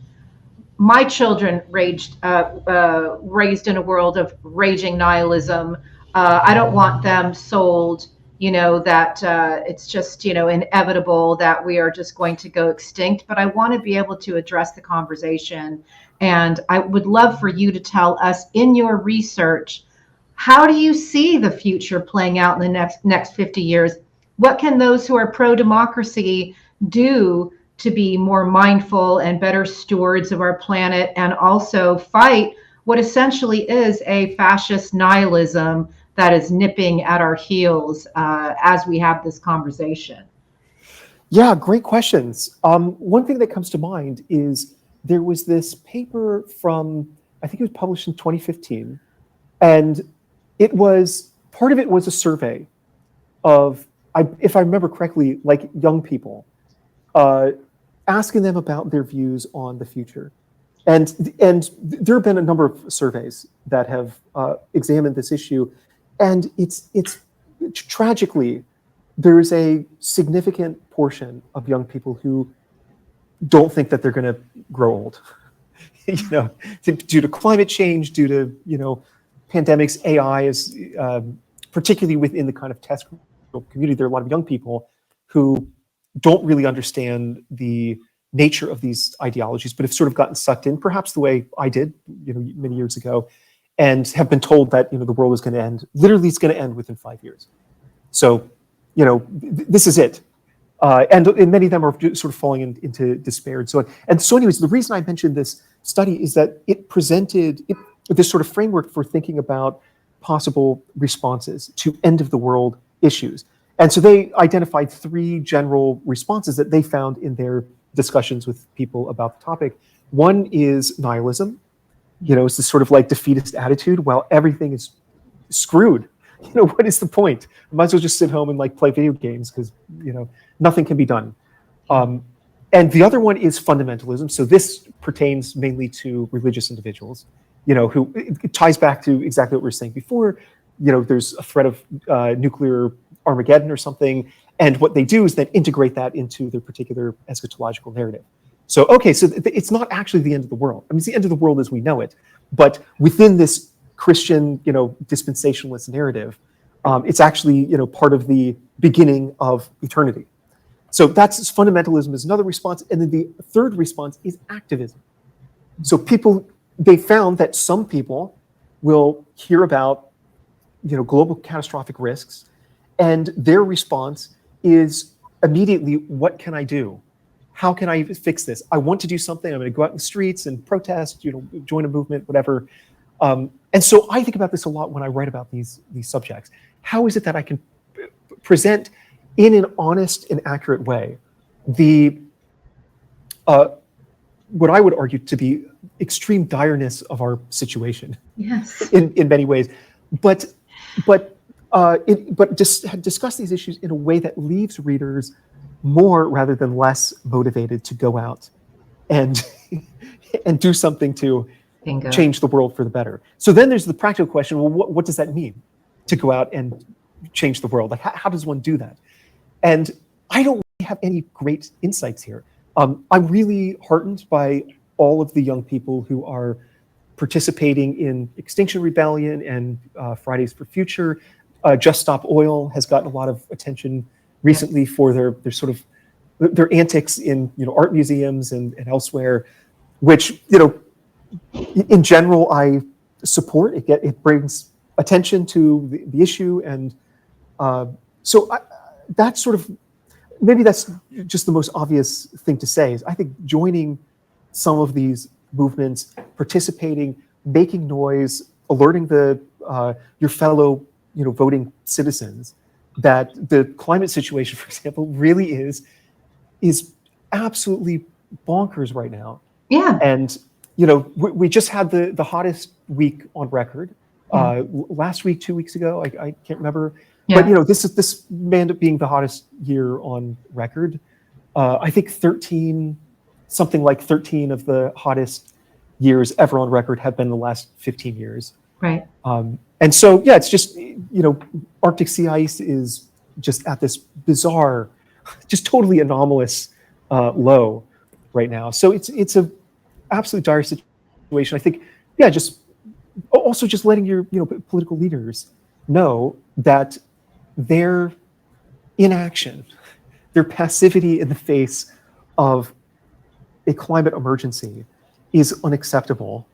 my children raised in a world of raging nihilism. I don't want them sold, that it's just, inevitable that we are just going to go extinct. But I want to be able to address the conversation. And I would love for you to tell us, in your research, how do you see the future playing out in the next 50 years? What can those who are pro-democracy do to be more mindful and better stewards of our planet, and also fight what essentially is a fascist nihilism that is nipping at our heels as we have this conversation? Yeah, great questions. One thing that comes to mind is there was this paper from, I think it was published in 2015, and part of it was a survey of, if I remember correctly, like young people, asking them about their views on the future. And there have been a number of surveys that have examined this issue, and it's tragically, there's a significant portion of young people who don't think that they're going to grow old, due to climate change, due to pandemics. AI is particularly within the kind of TESCREAL community. There are a lot of young people who don't really understand the nature of these ideologies, but have sort of gotten sucked in, perhaps the way I did, many years ago, and have been told that the world is going to end. Literally, it's going to end within 5 years. So, this is it. And many of them are sort of falling into despair and so on. And so, anyways, the reason I mentioned this study is that it presented this sort of framework for thinking about possible responses to end of the world issues. And so they identified 3 general responses that they found in their discussions with people about the topic. One is nihilism. It's this sort of like defeatist attitude. Well, everything is screwed. What is the point? I might as well just sit home and like play video games because, nothing can be done. And the other one is fundamentalism. So this pertains mainly to religious individuals, who it ties back to exactly what we were saying before. There's a threat of nuclear Armageddon or something, and what they do is then integrate that into their particular eschatological narrative. So, okay, so it's not actually the end of the world. I mean, it's the end of the world as we know it, but within this Christian, dispensationalist narrative, it's actually, part of the beginning of eternity. So that's fundamentalism is another response, and then the third response is activism. So they found that some people will hear about, global catastrophic risks, and their response is immediately, what can I do? How can I fix this? I want to do something. I'm going to go out in the streets and protest, join a movement, whatever. And so I think about this a lot when I write about these subjects. How is it that I can present in an honest and accurate way what I would argue to be extreme direness of our situation? Yes. In many ways, but just discuss these issues in a way that leaves readers more rather than less motivated to go out and do something to Bingo. Change the world for the better. So then there's the practical question, well, what does that mean to go out and change the world? Like, how does one do that? And I don't really have any great insights here. I'm really heartened by all of the young people who are participating in Extinction Rebellion and Fridays for Future. Just Stop Oil has gotten a lot of attention recently for their sort of their antics in art museums and elsewhere, which in general I support. It brings attention to the issue, and so that's sort of, maybe that's just the most obvious thing to say, is I think joining some of these movements, participating, making noise, alerting your fellow voting citizens that the climate situation, for example, really is absolutely bonkers right now. Yeah. And you know, we just had the hottest week on record. Last week, 2 weeks ago, I can't remember. But you know, this may end up being the hottest year on record. I think 13 of the hottest years ever on record have been the last 15 years. Right. And so, yeah, it's just, you know, Arctic sea ice is just at this bizarre, just totally anomalous low right now. So it's a absolute dire situation. I think, yeah, just also just letting your, you know, political leaders know that their inaction, their passivity in the face of a climate emergency is unacceptable,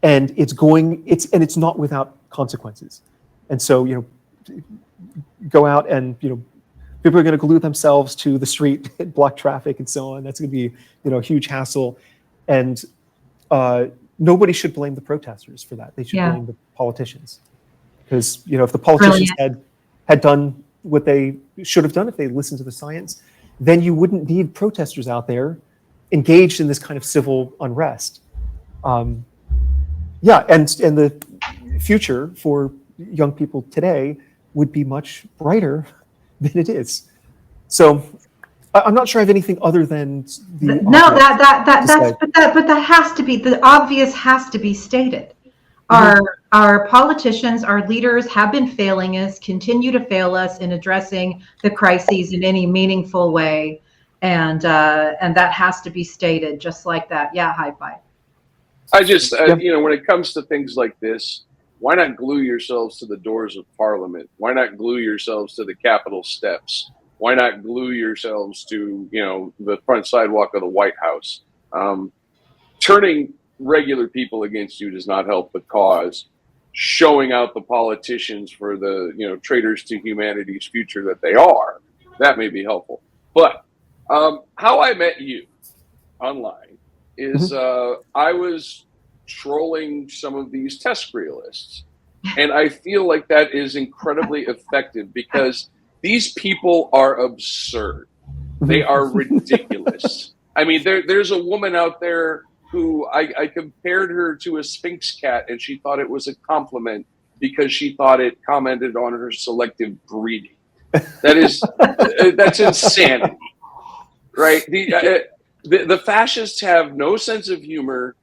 and it's not without consequences. And so, you know, go out and, you know, people are going to glue themselves to the street and block traffic and so on. That's going to be, you know, a huge hassle. And nobody should blame the protesters for that. They should blame the politicians. Because, you know, if the politicians had done what they should have done, if they listened to the science, then you wouldn't need protesters out there engaged in this kind of civil unrest. Yeah, and the future for young people today would be much brighter than it is. So I'm not sure I have anything other than the but that has to be, the obvious has to be stated. Our politicians, our leaders have been failing us, continue to fail us in addressing the crises in any meaningful way, and that has to be stated just like that. Yeah, high five. I just, you know, when it comes to things like this, why not glue yourselves to the doors of Parliament? Why not glue yourselves to the Capitol steps? Why not glue yourselves to, you know, the front sidewalk of the White House? Turning regular people against you does not help the cause. Showing out the politicians for the, you know, traitors to humanity's future that they are, that may be helpful. But how I met you online is I was trolling some of these TESCREALists. And I feel like that is incredibly effective because these people are absurd. They are ridiculous. I mean, there's a woman out there who I compared her to a Sphinx cat, and she thought it was a compliment because she thought it commented on her selective breeding. That is, that's insanity, right? The fascists have no sense of humor.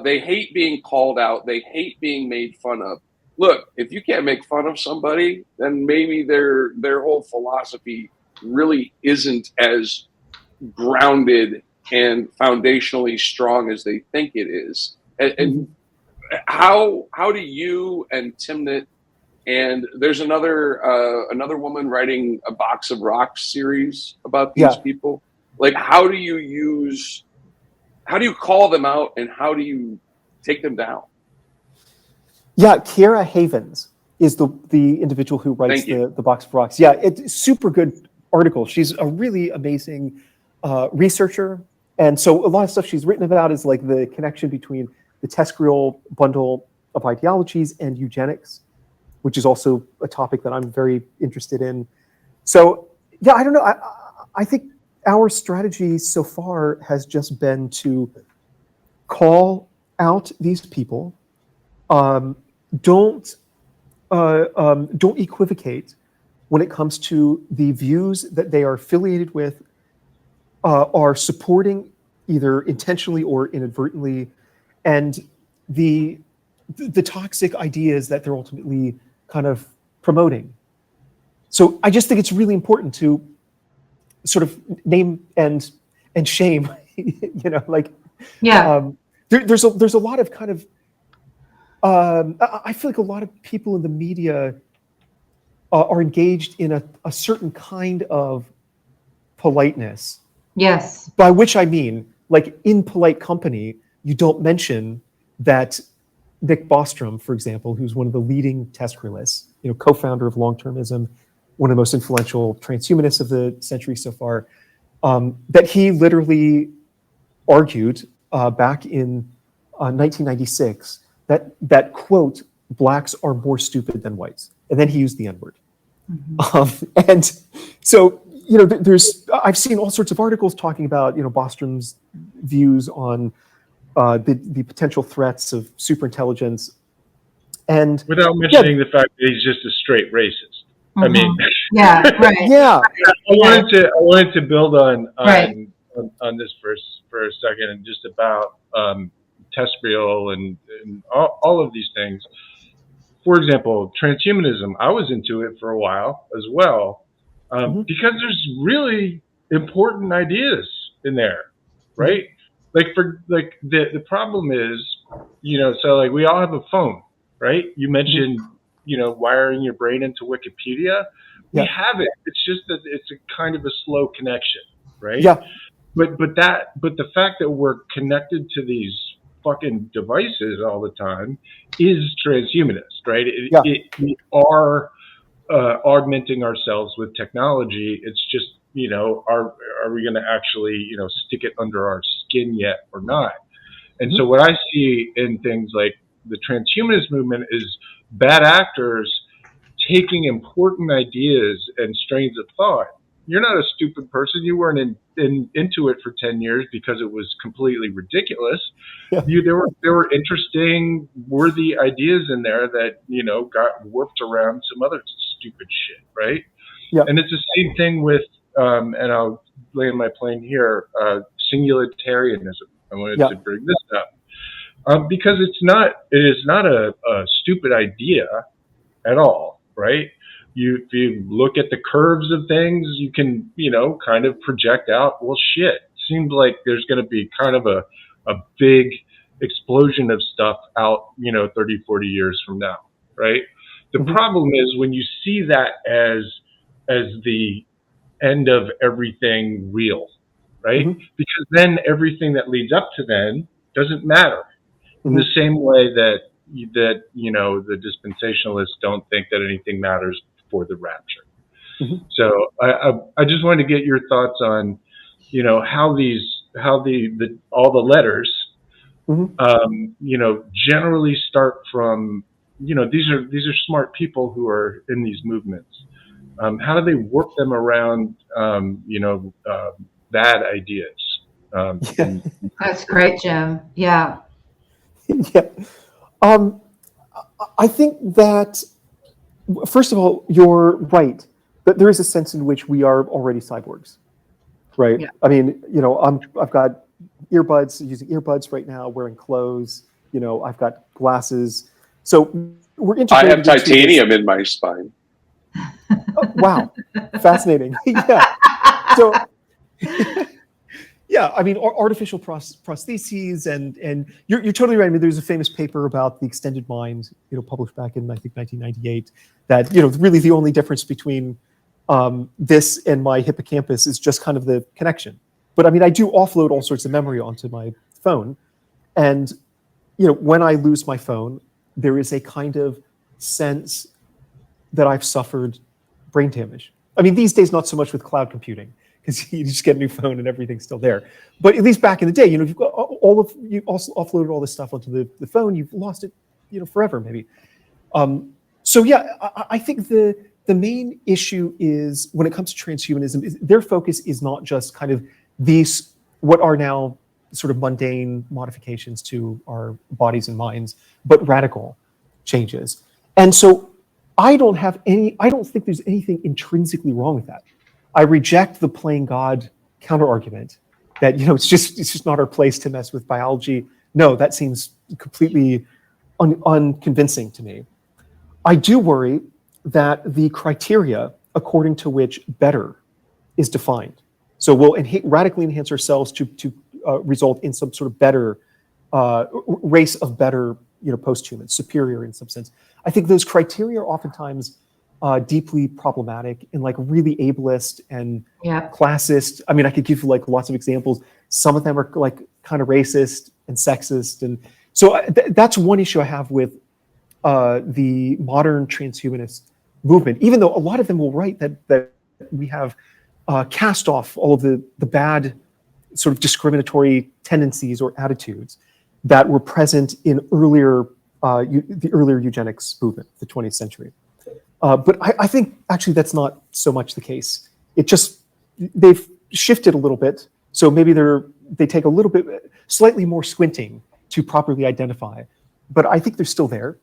They hate being called out. They hate being made fun of. Look, if you can't make fun of somebody, then maybe their whole philosophy really isn't as grounded and foundationally strong as they think it is. And how do you and Timnit, and there's another woman writing a Box of Rocks series about these people. Like, how do you call them out and how do you take them down? Yeah, Kiera Havens is the individual who writes the Box of Rocks. Yeah, it's super good article. She's a really amazing researcher. And so a lot of stuff she's written about is like the connection between the TESCREAL bundle of ideologies and eugenics, which is also a topic that I'm very interested in. So yeah, I don't know. I think our strategy so far has just been to call out these people. Don't equivocate when it comes to the views that they are affiliated with, are supporting either intentionally or inadvertently, and the toxic ideas that they're ultimately kind of promoting. So I just think it's really important to sort of name and shame, you know, like there's a lot of kind of I feel like a lot of people in the media are engaged in a certain kind of politeness. Yes. By which I mean, like, in polite company, you don't mention that Nick Bostrom, for example, who's one of the leading TESCREALists, you know, co-founder of long-termism, one of the most influential transhumanists of the century so far, that he literally argued back in 1996 that quote, blacks are more stupid than whites. And then he used the N-word. And so, you know, I've seen all sorts of articles talking about, you know, Bostrom's views on the potential threats of superintelligence, and without mentioning the fact that he's just a straight racist. I mean, yeah, right. yeah, I wanted to build on Right. on this for a second, and just about TESCREAL and all of these things. For example, transhumanism. I was into it for a while as well, because there's really important ideas in there, right? The problem is, so like we all have a phone, right? You mentioned, wiring your brain into Wikipedia. We have it. It's just that it's a kind of a slow connection, right? Yeah. But the fact that we're connected to these fucking devices all the time is transhumanist, right? We are augmenting ourselves with technology. It's just, are we going to actually, stick it under our skin yet or not? And so what I see in things like the transhumanist movement is bad actors taking important ideas and strains of thought. You're not a stupid person. You weren't into it for 10 years because it was completely ridiculous. Yeah. There were interesting, worthy ideas in there that, got warped around some other stupid shit, right? Yeah. And it's the same thing with, and I'll land my plane here, singularitarianism. I wanted to bring this up because it is not a stupid idea at all, right? If you look at the curves of things, you can, kind of project out, well, shit, seems like there's going to be kind of a big explosion of stuff out, 30, 40 years from now, right? The problem is when you see that as the end of everything real, right? Because then everything that leads up to then doesn't matter. In the same way that the dispensationalists don't think that anything matters before the rapture. So I just wanted to get your thoughts on, how all the letters, generally start from, these are smart people who are in these movements. How do they work them around, bad ideas? That's great, Jim. Yeah. Yeah. I think that, first of all, you're right, that there is a sense in which we are already cyborgs, right? Yeah. I mean, I've got earbuds, using earbuds right now, wearing clothes, I've got glasses. So we're integrated. I have titanium in my spine. Oh, wow. Fascinating. Yeah. So, yeah, I mean, artificial prostheses, and you're totally right. I mean, there's a famous paper about the extended mind, published back in, I think, 1998, that, really the only difference between this and my hippocampus is just kind of the connection. But I mean, I do offload all sorts of memory onto my phone. And, when I lose my phone, there is a kind of sense that I've suffered brain damage. I mean, these days, not so much with cloud computing, because you just get a new phone and everything's still there. But at least back in the day, you've got you also offloaded all this stuff onto the phone, you've lost it, forever maybe. So yeah, I think the main issue is when it comes to transhumanism, their focus is not just kind of these, what are now sort of mundane modifications to our bodies and minds, but radical changes. And so I don't think there's anything intrinsically wrong with that. I reject the playing God counter-argument that, it's just not our place to mess with biology. No, that seems completely unconvincing to me. I do worry that the criteria according to which better is defined. So we'll radically enhance ourselves to result in some sort of better race of better, post-human, superior in some sense. I think those criteria are oftentimes deeply problematic and like really ableist and classist. I mean, I could give you like lots of examples. Some of them are like kind of racist and sexist. And so that's one issue I have with the modern transhumanist movement, even though a lot of them will write that we have cast off all of the bad sort of discriminatory tendencies or attitudes that were present in the earlier eugenics movement, the 20th century. But I think actually that's not so much the case. They've shifted a little bit. So maybe they take a little bit, slightly more squinting to properly identify. But I think they're still there.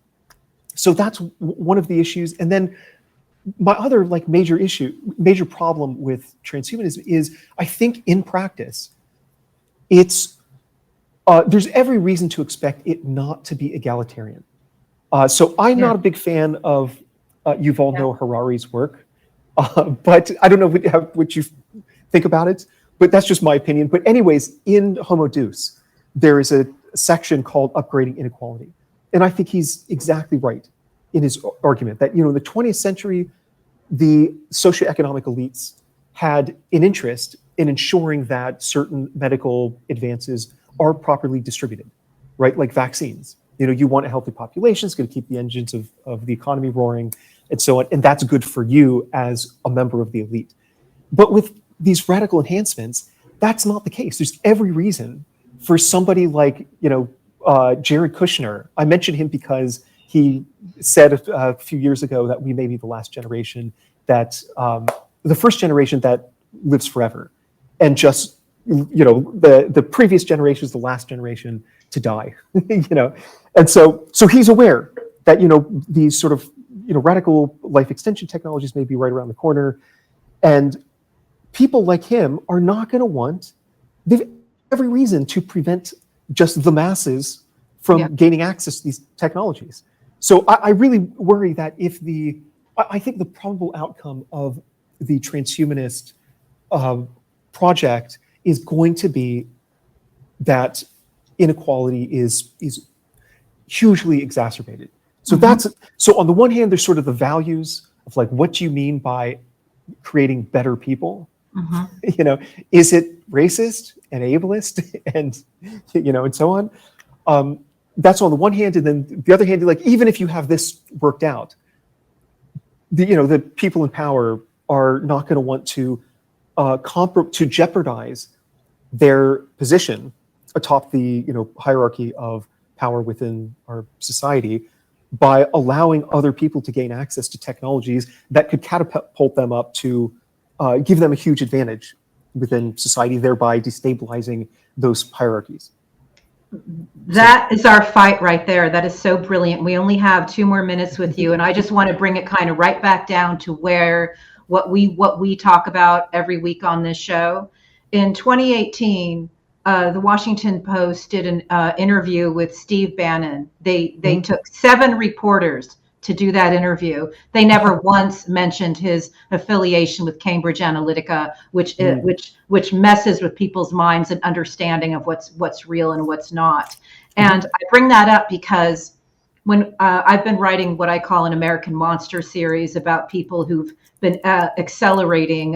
So that's one of the issues. And then my other like major problem with transhumanism is I think in practice, it's there's every reason to expect it not to be egalitarian. So I'm not a big fan of Yuval Noah Harari's work, but I don't know what you think about it, but that's just my opinion. But anyways, in Homo Deus, there is a section called Upgrading Inequality. And I think he's exactly right in his argument that, in the 20th century, the socioeconomic elites had an interest in ensuring that certain medical advances are properly distributed, right? Like vaccines. You want a healthy population, it's going to keep the engines of the economy roaring and so on. And that's good for you as a member of the elite. But with these radical enhancements, that's not the case. There's every reason for somebody like, Jared Kushner. I mentioned him because he said a few years ago that we may be the last generation that, the first generation that lives forever. And just, the previous generation is the last generation to die, And so he's aware that, these sort of, radical life extension technologies may be right around the corner. And people like him are not going to want, they've every reason to prevent just the masses from gaining access to these technologies. So I really worry that I think the probable outcome of the transhumanist project is going to be that inequality is hugely exacerbated. So so on the one hand, there's sort of the values of like, what do you mean by creating better people? Is it racist and ableist and, and so on? That's on the one hand. And then the other hand, like, even if you have this worked out, the people in power are not going to want to to jeopardize their position atop the hierarchy of power within our society by allowing other people to gain access to technologies that could catapult them up to give them a huge advantage within society, thereby destabilizing those hierarchies. That is our fight right there. That is so brilliant. We only have 2 more minutes with you, and I just want to bring it kind of right back down to what we talk about every week on this show. In 2018, the Washington Post did an interview with Steve Bannon. They took 7 reporters to do that interview. They never once mentioned his affiliation with Cambridge Analytica, which messes with people's minds and understanding of what's real and what's not. And I bring that up because when I've been writing what I call an American Monster series about people who've been accelerating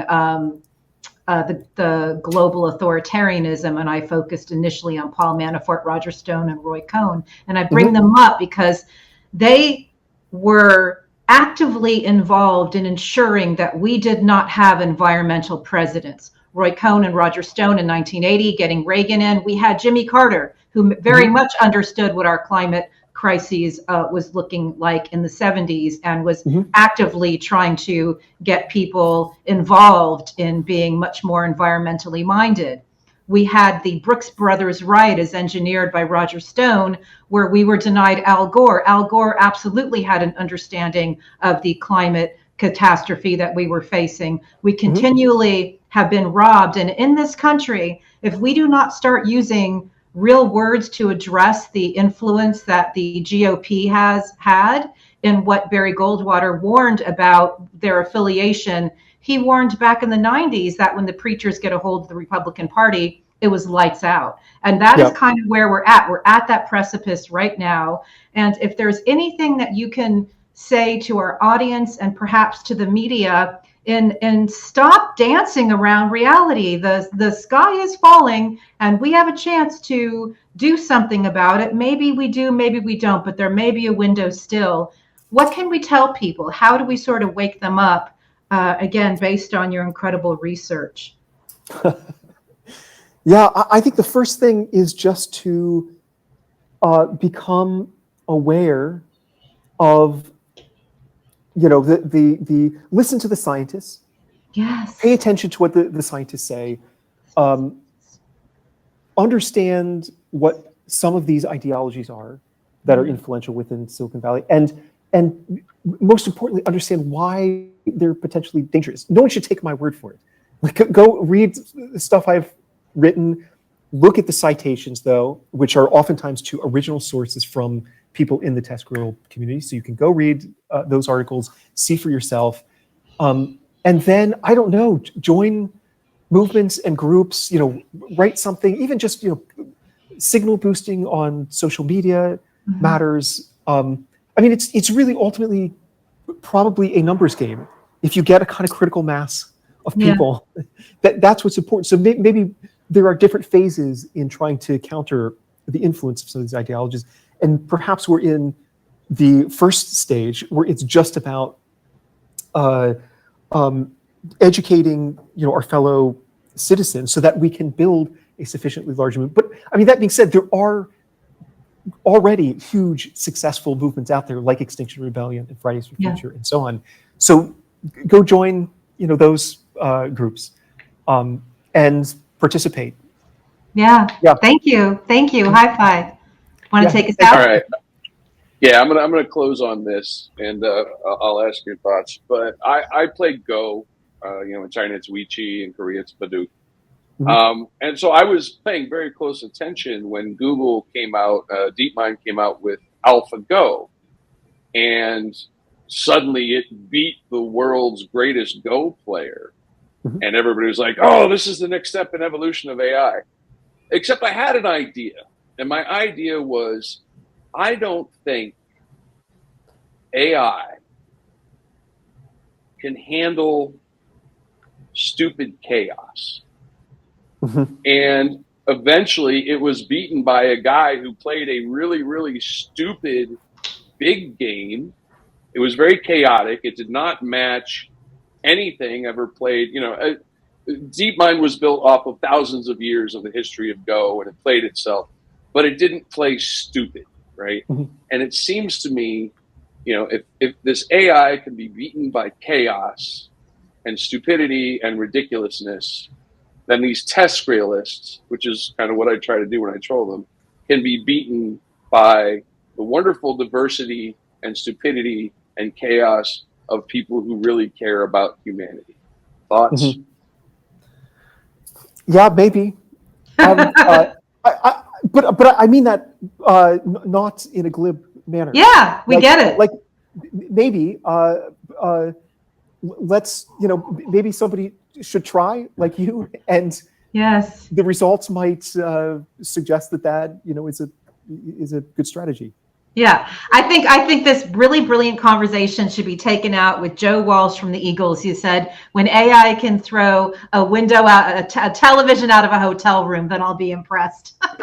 the global authoritarianism, and I focused initially on Paul Manafort, Roger Stone, and Roy Cohn. And I bring them up because they were actively involved in ensuring that we did not have environmental presidents. Roy Cohn and Roger Stone in 1980, getting Reagan in. We had Jimmy Carter, who very much understood what our climate crises was looking like in the 70s and was actively trying to get people involved in being much more environmentally minded. We had the Brooks Brothers riot as engineered by Roger Stone, where we were denied Al Gore. Al Gore absolutely had an understanding of the climate catastrophe that we were facing. We continually have been robbed. And in this country, if we do not start using real words to address the influence that the GOP has had in what Barry Goldwater warned about their affiliation. He warned back in the 90s that when the preachers get a hold of the Republican Party, it was lights out. And that is kind of where we're at. We're at that precipice right now. And if there's anything that you can say to our audience and perhaps to the media, and stop dancing around reality. The sky is falling and we have a chance to do something about it. Maybe we do, maybe we don't, but there may be a window still. What can we tell people? How do we sort of wake them up, again, based on your incredible research? Yeah, I think the first thing is just to become aware of, the listen to the scientists. Yes. Pay attention to what the scientists say. Understand what some of these ideologies are that are influential within Silicon Valley, and most importantly, understand why they're potentially dangerous. No one should take my word for it. Like, go read the stuff I've written. Look at the citations, though, which are oftentimes to original sources from people in the TESCREAL community. So you can go read those articles, see for yourself, and then, I don't know, join movements and groups. Write something, even just signal boosting on social media matters. I mean, it's really ultimately probably a numbers game. If you get a kind of critical mass of people, that's what's important. So maybe there are different phases in trying to counter the influence of some of these ideologies, and perhaps we're in the first stage where it's just about educating our fellow citizens so that we can build a sufficiently large movement. But I mean, that being said, there are already huge successful movements out there like Extinction Rebellion and Fridays for Future and so on. So go join those groups and participate. Yeah. Thank you. High five. Want to take us out? All right. Yeah, I'm gonna close on this, and I'll ask your thoughts. But I play Go. In China it's Weiqi, in Korea it's Baduk. And so I was paying very close attention when Google came out, DeepMind came out with AlphaGo, and suddenly it beat the world's greatest Go player. And everybody was like, oh, this is the next step in evolution of AI. Except I had an idea. And my idea was, I don't think AI can handle stupid chaos. And eventually it was beaten by a guy who played a really, really stupid big game. It was very chaotic. It did not match anything ever played. DeepMind was built off of thousands of years of the history of Go, and it played itself, but it didn't play stupid, right? And it seems to me, if this AI can be beaten by chaos and stupidity and ridiculousness, then these TESCREALists, which is kind of what I try to do when I troll them, can be beaten by the wonderful diversity and stupidity and chaos of people who really care about humanity. Thoughts? Yeah, maybe. But I mean that not in a glib manner. Yeah, we get it. Like maybe let's maybe somebody should try like you, and the results might suggest that is a good strategy. Yeah, I think this really brilliant conversation should be taken out with Joe Walsh from the Eagles, who said, when AI can throw a window out, a television out of a hotel room, then I'll be impressed. Oh,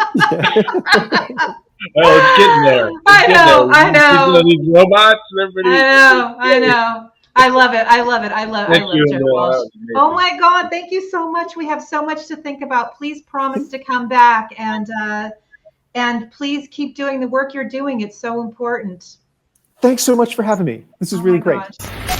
it's getting there. I know. These robots, everybody. I know. I love it. I love Joe Walsh. Oh my God, thank you so much. We have so much to think about. Please promise to come back, and please keep doing the work you're doing. It's so important. Thanks so much for having me. This is really great. Gosh.